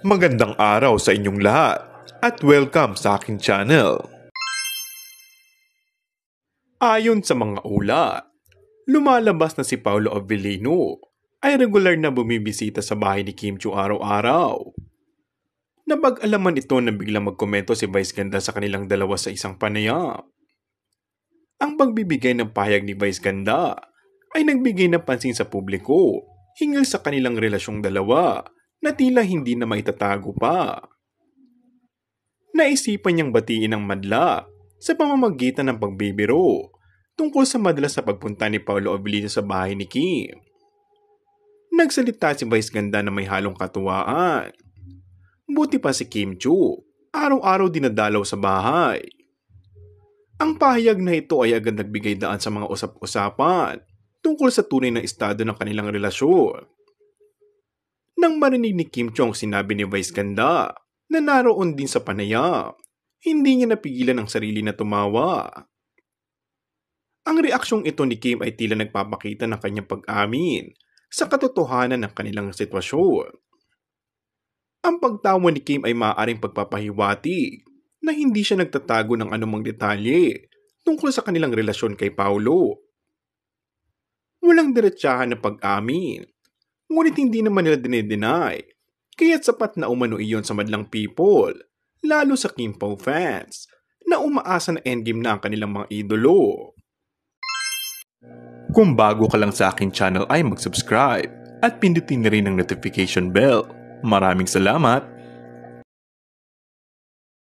Magandang araw sa inyong lahat at welcome sa aking channel. Ayon sa mga ulat, lumalabas na si Paolo Avellino ay regular na bumibisita sa bahay ni Kim Chiu araw-araw. Napag-alaman ito na biglang magkomento si Vice Ganda sa kanilang dalawa sa isang panayam. Ang pagbibigay ng pahayag ni Vice Ganda ay nagbigay ng pansin sa publiko hinggil sa kanilang relasyong dalawa na tila hindi na maitatago pa. Naisipan niyang batiin ang madla sa pamamagitan ng pagbibiro tungkol sa madalas sa pagpunta ni Paolo Avellino sa bahay ni Kim. Nagsalita si Vice Ganda na may halong katuwaan. Buti pa si Kim Chiu, araw-araw dinadalaw sa bahay. Ang pahayag na ito ay agad nagbigay daan sa mga usap-usapan tungkol sa tunay na estado ng kanilang relasyon. Nang marinig ni Kim Chiu ang sinabi ni Vice Ganda na naroon din sa panayam, hindi niya napigilan ang sarili na tumawa. Ang reaksyong ito ni Kim ay tila nagpapakita ng kanyang pag-amin sa katotohanan ng kanilang sitwasyon. Ang pagtawa ni Kim ay maaaring pagpapahiwatig na hindi siya nagtatago ng anumang detalye tungkol sa kanilang relasyon kay Paolo. Walang diretsahan na pag-amin, ngunit hindi naman nila dinideny, kaya't sapat na umano iyon sa madlang people, lalo sa Kim Pao fans, na umaasa na endgame na ang kanilang mga idolo. Kung bago ka lang sa aking channel ay mag-subscribe at pindutin na rin ang notification bell. Maraming salamat!